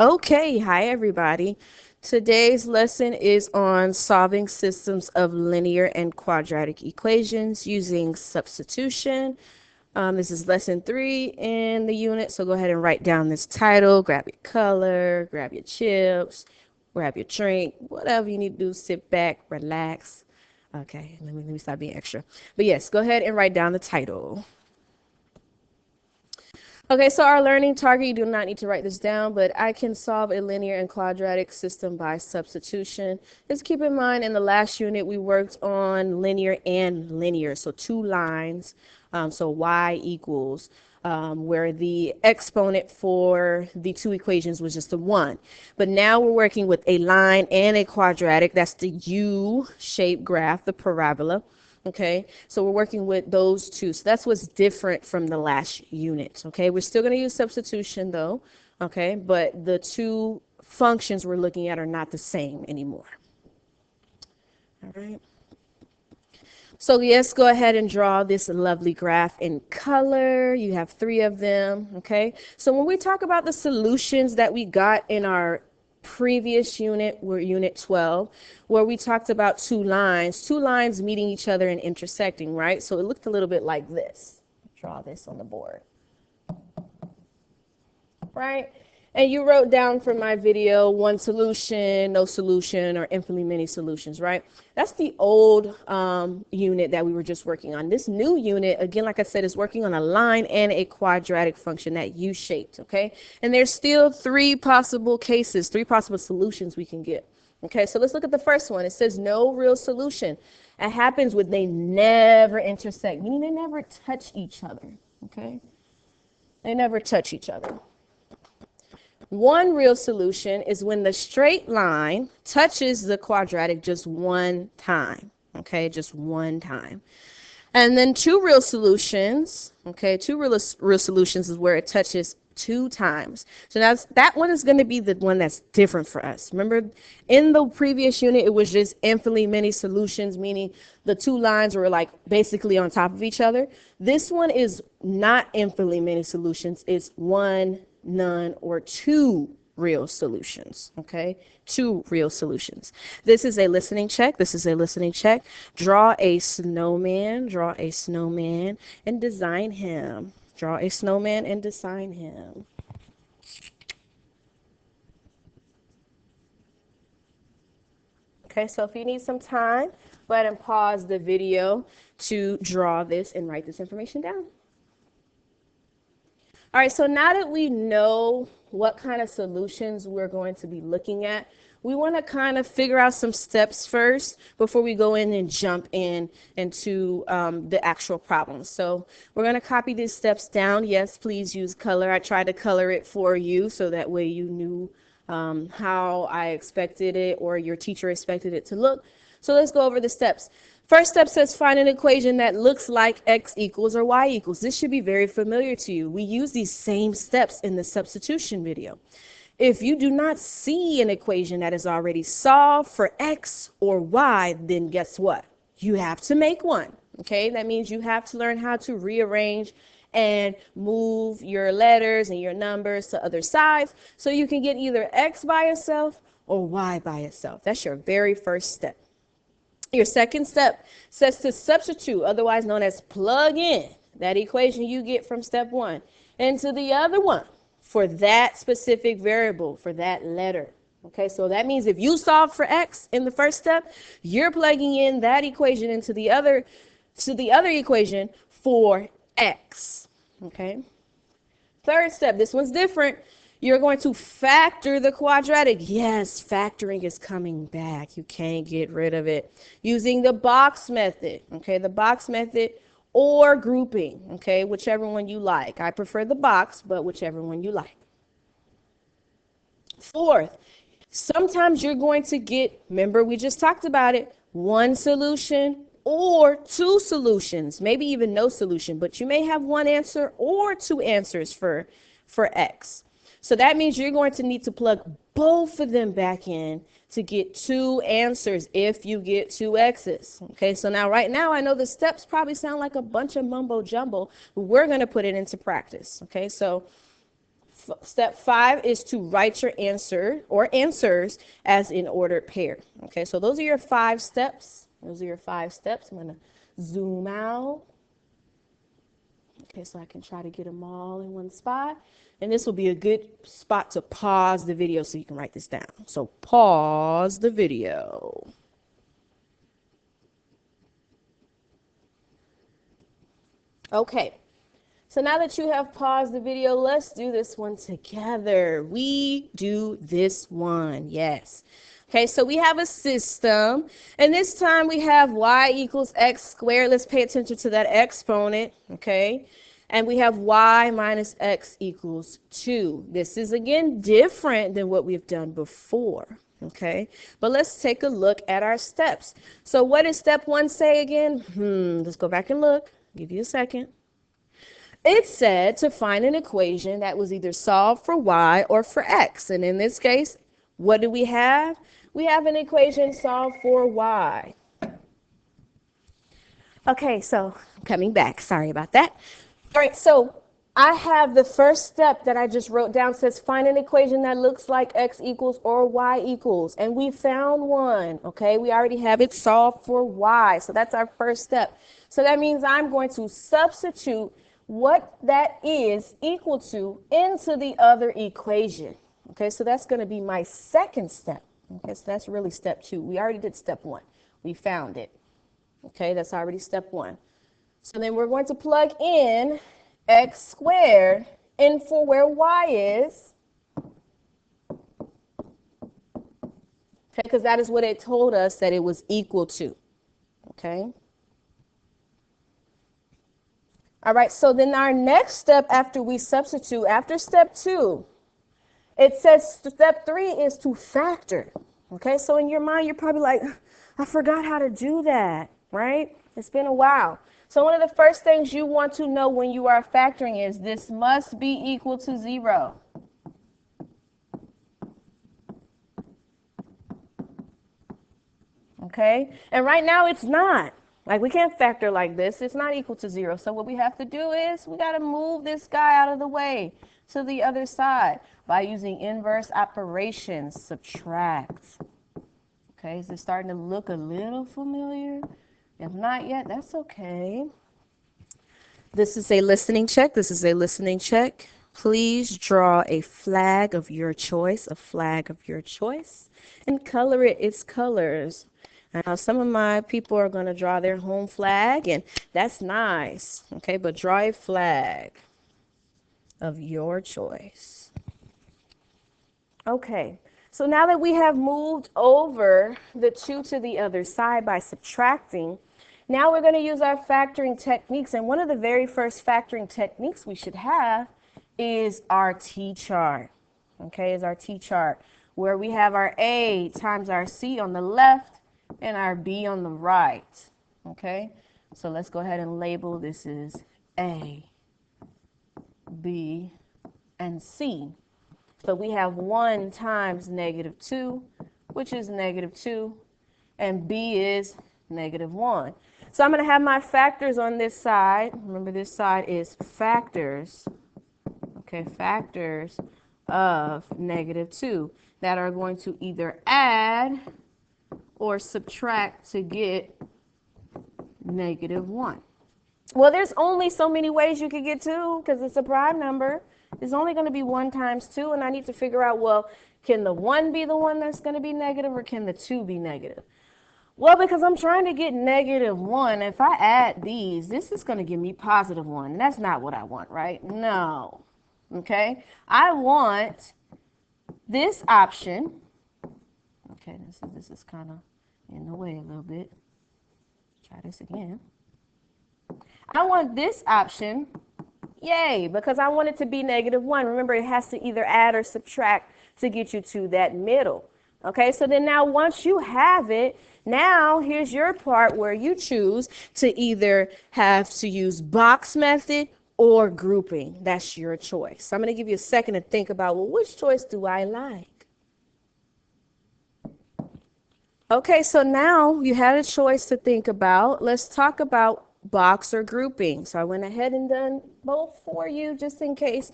Okay, hi everybody. Today's lesson is on solving systems of linear and quadratic equations using substitution. This is lesson 3 in the unit, so go ahead and write down this title, grab your color, grab your chips, grab your drink, whatever you need to do, sit back, relax. Okay, let me stop being extra. But yes, go ahead and write down the title. Okay, so our learning target, you do not need to write this down, but I can solve a linear and quadratic system by substitution. Just keep in mind in the last unit we worked on linear and linear, so two lines, so y equals, where the exponent for the two equations was just a 1. But now we're working with a line and a quadratic, that's the U-shaped graph, the parabola. Okay, so we're working with those two. So that's what's different from the last unit. Okay, we're still going to use substitution though. Okay, but the two functions we're looking at are not the same anymore. All right. So yes, go ahead and draw this lovely graph in color. You have 3 of them. Okay, so when we talk about the solutions that we got in our previous unit, we're unit 12, where we talked about two lines meeting each other and intersecting, right? So it looked a little bit like this. Draw this on the board, right? And you wrote down from my video one solution, no solution, or infinitely many solutions, right? That's the old unit that we were just working on. This new unit, again, like I said, is working on a line and a quadratic function, that U-shaped, okay? And there's still 3 possible cases, 3 possible solutions we can get. Okay, so let's look at the first one. It says no real solution. It happens when they never intersect, meaning they never touch each other, okay? They never touch each other. One real solution is when the straight line touches the quadratic just one time, okay, just one time. And then 2 real solutions, okay, 2 real solutions is where it touches 2 times. So that one is going to be the one that's different for us. Remember, in the previous unit, it was just infinitely many solutions, meaning the 2 lines were like basically on top of each other. This one is not infinitely many solutions. It's 1, none, or 2 real solutions. Okay, 2 real solutions. This is a listening check. This is a listening check. Draw a snowman, and design him. Draw a snowman and design him. Okay, so if you need some time, go ahead and pause the video to draw this and write this information down. All right, so now that we know what kind of solutions we're going to be looking at, we want to kind of figure out some steps first before we go in and jump into the actual problem. So we're going to copy these steps down. Yes, please use color. I tried to color it for you so that way you knew how I expected it or your teacher expected it to look. So let's go over the steps. First step says find an equation that looks like x equals or y equals. This should be very familiar to you. We use these same steps in the substitution video. If you do not see an equation that is already solved for x or y, then guess what? You have to make one. Okay, that means you have to learn how to rearrange and move your letters and your numbers to other sides so you can get either x by itself or y by itself. That's your very first step. Your second step says to substitute, otherwise known as plug in, that equation you get from step 1 into the other one for that specific variable, for that letter. Okay, so that means if you solve for x in the first step, you're plugging in that equation into the other equation for x. Okay. Third step, this one's different. You're going to factor the quadratic. Yes, factoring is coming back. You can't get rid of it. Using the box method, okay, the box method or grouping, okay, whichever one you like. I prefer the box, but whichever one you like. Fourth, sometimes you're going to get, remember we just talked about it, 1 solution or 2 solutions, maybe even no solution, but you may have 1 answer or 2 answers for x. So that means you're going to need to plug both of them back in to get 2 answers if you get 2 x's. Okay, so now right now I know the steps probably sound like a bunch of mumbo jumbo, but we're going to put it into practice. Okay, so Step 5 is to write your answer or answers as in ordered pair. Okay, so those are your 5 steps. Those are your 5 steps. I'm going to zoom out. Okay, so I can try to get them all in one spot. And this will be a good spot to pause the video so you can write this down. So pause the video. Okay, so now that you have paused the video, let's do this one together. We do this one, yes. Okay, so we have a system, and this time we have y equals x squared. Let's pay attention to that exponent, okay? And we have y minus x equals 2. This is, again, different than what we've done before, okay? But let's take a look at our steps. So what does step 1 say again? Let's go back and look. Give you a second. It said to find an equation that was either solved for y or for x. And in this case, what do we have? We have an equation solved for y. Okay, so coming back. Sorry about that. All right, so I have the first step that I just wrote down says find an equation that looks like x equals or y equals. And we found one, okay? We already have it solved for y. So that's our first step. So that means I'm going to substitute what that is equal to into the other equation. Okay, so that's going to be my second step. Okay, so that's really step 2. We already did step 1. We found it. Okay, that's already step 1. So then we're going to plug in x squared in for where y is. Okay, because that is what it told us that it was equal to. Okay. All right, so then our next step after we substitute, after step 2, it says step 3 is to factor. Okay, so in your mind, you're probably like, I forgot how to do that, right? It's been a while. So one of the first things you want to know when you are factoring is this must be equal to 0. Okay, and right now it's not. Like, we can't factor like this. It's not equal to 0. So what we have to do is we got to move this guy out of the way to the other side by using inverse operations, subtract. Okay, is it starting to look a little familiar? If not yet, that's okay. This is a listening check. This is a listening check. Please draw a flag of your choice, and color it its colors. Now, some of my people are going to draw their home flag, and that's nice, okay? But draw a flag of your choice. Okay, so now that we have moved over the 2 to the other side by subtracting, now we're going to use our factoring techniques, and one of the very first factoring techniques we should have is our T-chart, okay? Is our T-chart, where we have our A times our C on the left, and our B on the right, okay? So let's go ahead and label this as A, B, and C. So we have 1 times -2, which is -2, and B is -1. So I'm going to have my factors on this side. Remember, this side is factors, okay, factors of -2 that are going to either add or subtract to get -1. Well, there's only so many ways you could get 2 because it's a prime number. It's only going to be 1 times 2, and I need to figure out, well, can the 1 be the one that's going to be negative, or can the 2 be negative? Well, because I'm trying to get -1, if I add these, this is going to give me +1. That's not what I want, right? No. Okay? I want this option. Okay, this is kind of in the way a little bit. Try this again. I want this option, yay, because I want it to be -1. Remember, it has to either add or subtract to get you to that middle. Okay, so then now once you have it, now here's your part where you choose to either have to use box method or grouping. That's your choice. So I'm going to give you a second to think about, well, which choice do I like? Okay, so now you had a choice to think about. Let's talk about box or grouping. So I went ahead and done both for you just in case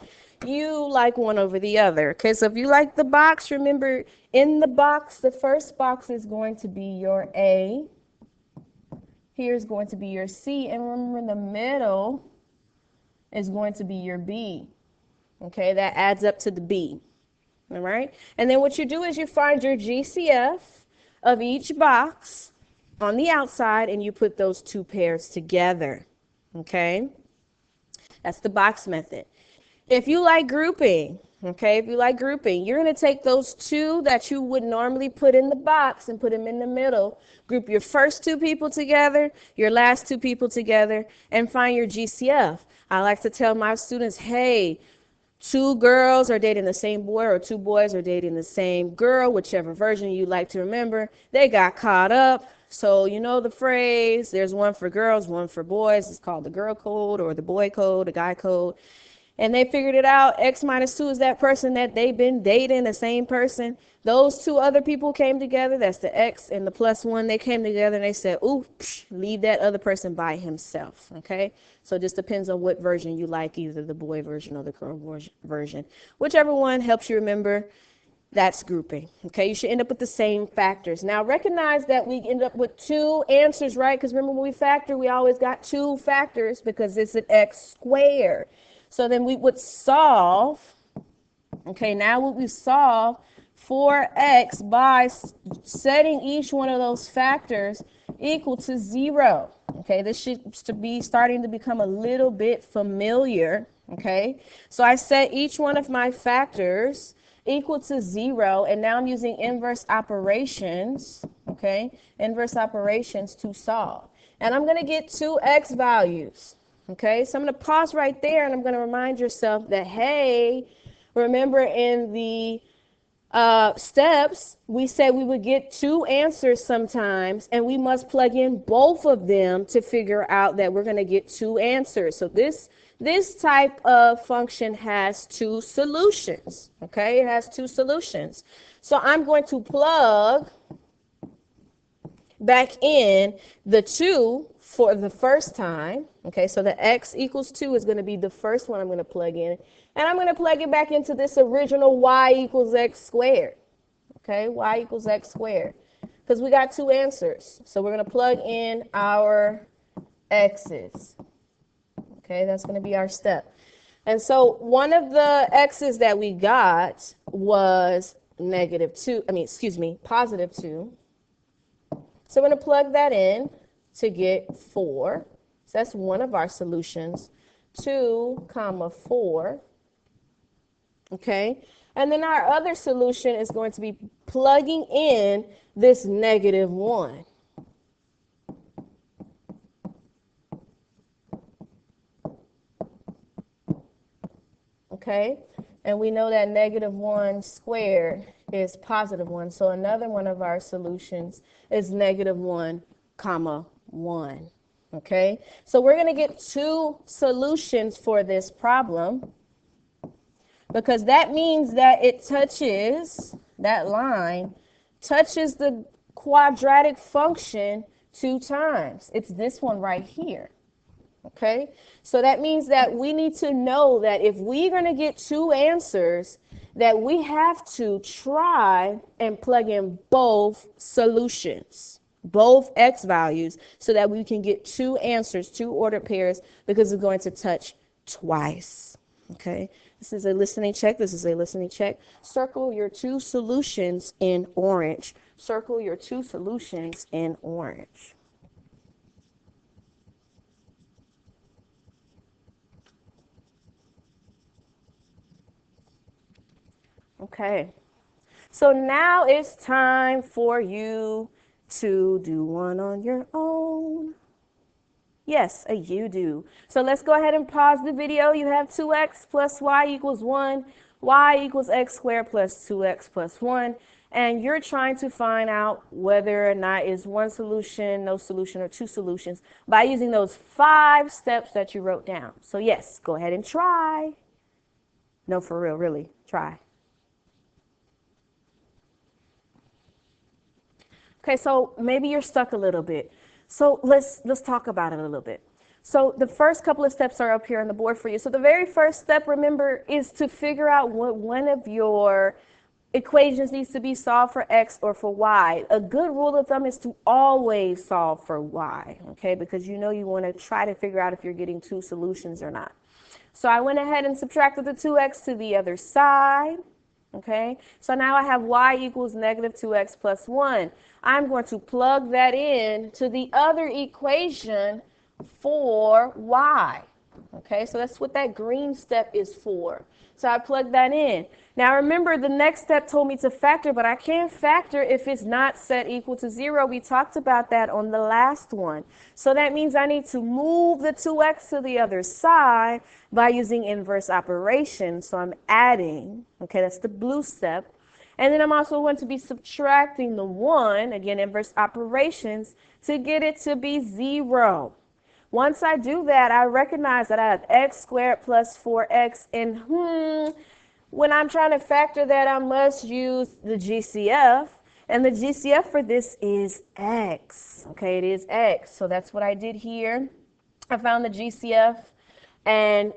you like one over the other. Okay, so if you like the box, remember in the box, the first box is going to be your A. Here's going to be your C, and remember in the middle is going to be your B. Okay, that adds up to the B. All right, and then what you do is you find your GCF of each box on the outside, and you put those two pairs together. Okay, that's the box method. If you like grouping, okay, if you like grouping, you're going to take those two that you would normally put in the box and put them in the middle, group your first two people together, your last two people together, and find your GCF. I like to tell my students, hey, two girls are dating the same boy, or two boys are dating the same girl, whichever version you like to remember. They got caught up. So you know the phrase, there's one for girls, one for boys. It's called the girl code or the boy code, the guy code. And they figured it out. X minus 2 is that person that they've been dating, the same person. Those two other people came together. That's the X and the plus 1. They came together and they said, ooh, leave that other person by himself. Okay? So it just depends on what version you like, either the boy version or the girl version. Whichever one helps you remember, that's grouping. Okay? You should end up with the same factors. Now recognize that we end up with two answers, right? Because remember when we factor, we always got two factors because it's an X squared. So then we would solve, okay, now what we solve for X by setting each one of those factors equal to 0. Okay, this should be starting to become a little bit familiar. Okay, so I set each one of my factors equal to 0, and now I'm using inverse operations, okay, inverse operations to solve. And I'm going to get two X values. Okay, so I'm going to pause right there and I'm going to remind yourself that, hey, remember in the steps, we said we would get two answers sometimes, and we must plug in both of them to figure out that we're going to get two answers. So this type of function has two solutions. Okay, it has two solutions. So I'm going to plug back in the 2 for the first time. Okay, so the X equals 2 is going to be the first one I'm going to plug in. And I'm going to plug it back into this original Y equals X squared. Okay, Y equals X squared. Because we got two answers. So we're going to plug in our X's. Okay, that's going to be our step. And so one of the X's that we got was positive 2. So we're going to plug that in to get 4. So that's one of our solutions. 2, 4. Okay. And then our other solution is going to be plugging in this -1. Okay. And we know that -1 squared is +1. So another one of our solutions is -1, 1. Okay, so we're going to get two solutions for this problem, because that means that that line touches the quadratic function 2 times. It's this one right here. Okay, so that means that we need to know that if we're going to get two answers, that we have to try and plug in both solutions, both X values, so that we can get two answers, two ordered pairs, because it's going to touch twice. Okay, this is a listening check. This is a listening check. Circle your two solutions in orange. Circle your two solutions in orange. Okay, so now it's time for you to do one on your own. Yes, you do. So let's go ahead and pause the video. You have 2x plus y equals 1, y equals x squared plus 2x plus 1. And you're trying to find out whether or not it's one solution, no solution, or two solutions by using those 5 steps that you wrote down. So yes, go ahead and try. No, for real, really, try. Okay, so maybe you're stuck a little bit. So let's talk about it a little bit. So the first couple of steps are up here on the board for you. So the very first step, remember, is to figure out what one of your equations needs to be solved for x or for y. A good rule of thumb is to always solve for y, okay, because you know you want to try to figure out if you're getting two solutions or not. So I went ahead and subtracted the 2x to the other side, okay? So now I have y equals negative 2x plus 1. I'm going to plug that in to the other equation for y. Okay, so that's what that green step is for. So I plug that in. Now remember, the next step told me to factor, but I can't factor if it's not set equal to 0. We talked about that on the last one. So that means I need to move the 2x to the other side by using inverse operation. So I'm adding, okay, that's the blue step. And then I'm also going to be subtracting the 1, again, inverse operations, to get it to be 0. Once I do that, I recognize that I have x squared plus 4x, and when I'm trying to factor that, I must use the GCF, and the GCF for this is x. Okay, it is x, so that's what I did here. I found the GCF and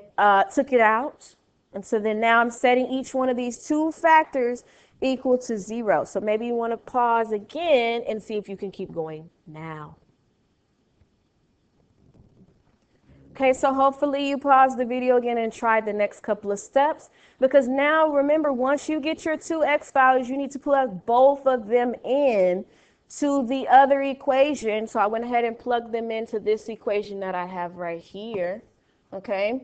took it out, and so then now I'm setting each one of these two factors equal to 0. So maybe you want to pause again and see if you can keep going now. Okay, so hopefully you pause the video again and try the next couple of steps, because now remember, once you get your two x values, you need to plug both of them in to the other equation. So I went ahead and plugged them into this equation that I have right here. Okay,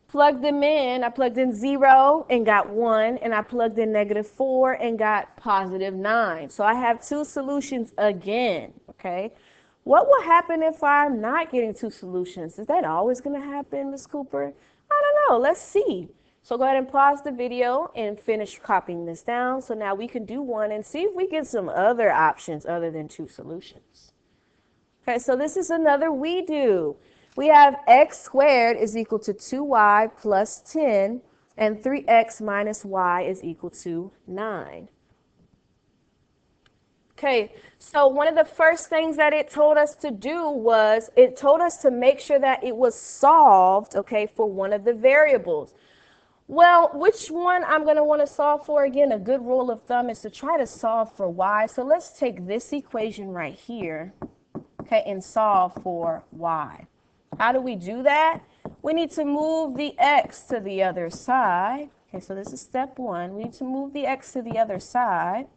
plugged them in. I plugged in 0 and got 1, and I plugged in negative 4 and got positive 9. So I have two solutions again. Okay. What will happen if I'm not getting two solutions? Is that always going to happen, Ms. Cooper? I don't know. Let's see. So go ahead and pause the video and finish copying this down. So now we can do one and see if we get some other options other than two solutions. Okay, so this is another we do. We have x squared is equal to 2y plus 10, and 3x minus y is equal to 9. Okay, so one of the first things that it told us to do was it told us to make sure that it was solved, okay, for one of the variables. Well, which one I'm going to want to solve for? Again, a good rule of thumb is to try to solve for y. So let's take this equation right here, okay, and solve for y. How do we do that? We need to move the x to the other side. Okay, so this is step 1. We need to move the x to the other side.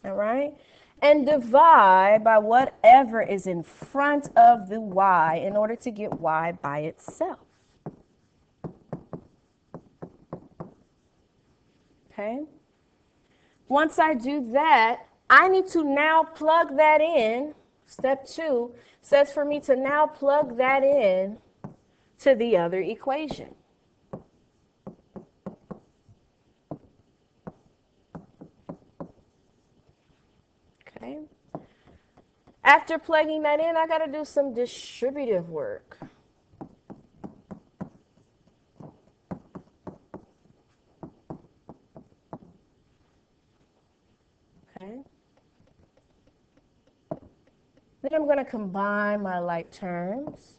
All right, and divide by whatever is in front of the y in order to get y by itself. Okay, once I do that, I need to now plug that in. Step 2 says for me to now plug that in to the other equation. Okay. After plugging that in, I got to do some distributive work. Okay. Then I'm going to combine my like terms.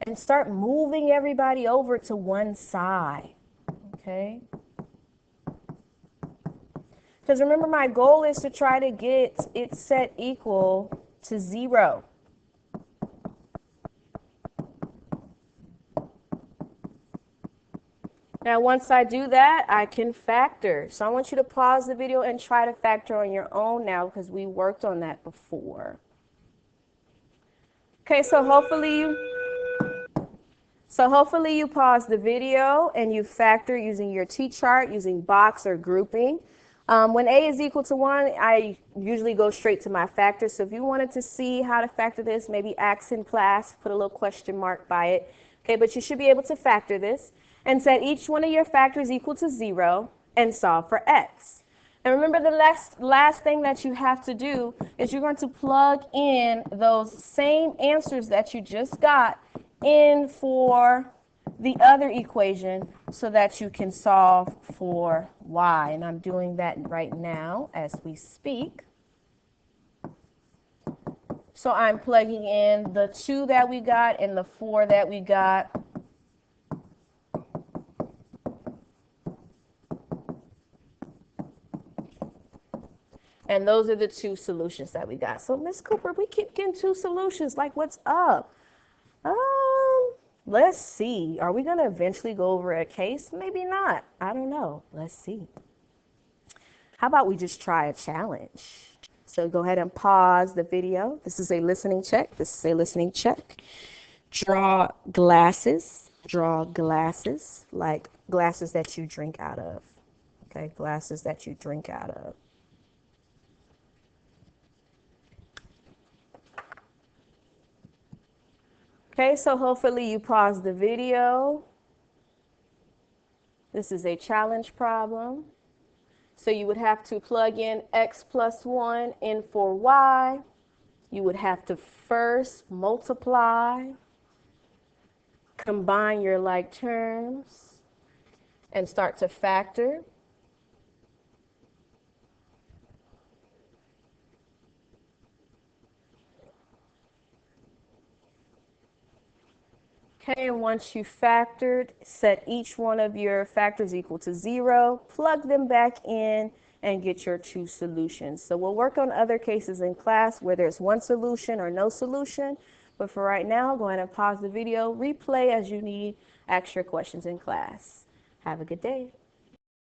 And start moving everybody over to one side. Okay. Because remember, my goal is to try to get it set equal to 0. Now, once I do that, I can factor. So I want you to pause the video and try to factor on your own now, because we worked on that before. Okay, so hopefully you pause the video and you factor using your T-chart, using box or grouping. When a is equal to 1, I usually go straight to my factor. So if you wanted to see how to factor this, maybe ask in class, put a little question mark by it. Okay, but you should be able to factor this and set each one of your factors equal to 0 and solve for x. And remember, the last thing that you have to do is you're going to plug in those same answers that you just got in for the other equation so that you can solve for y. And I'm doing that right now as we speak. So I'm plugging in the 2 that we got and the 4 that we got. And those are the 2 solutions that we got. So Miss Cooper, we keep getting 2 solutions. Like, what's up? Let's see. Are we going to eventually go over a case? Maybe not. I don't know. Let's see. How about we just try a challenge? So go ahead and pause the video. This is a listening check. This is a listening check. Draw glasses. Draw glasses, like glasses that you drink out of. Okay, glasses that you drink out of. Okay, so hopefully you pause the video. This is a challenge problem. So you would have to plug in x plus 1 in for y. You would have to first multiply, combine your like terms, and start to factor. Okay, and once you factored, set each one of your factors equal to 0, plug them back in, and get your 2 solutions. So we'll work on other cases in class where there's 1 solution or no solution. But for right now, go ahead and pause the video, replay as you need, ask your questions in class. Have a good day.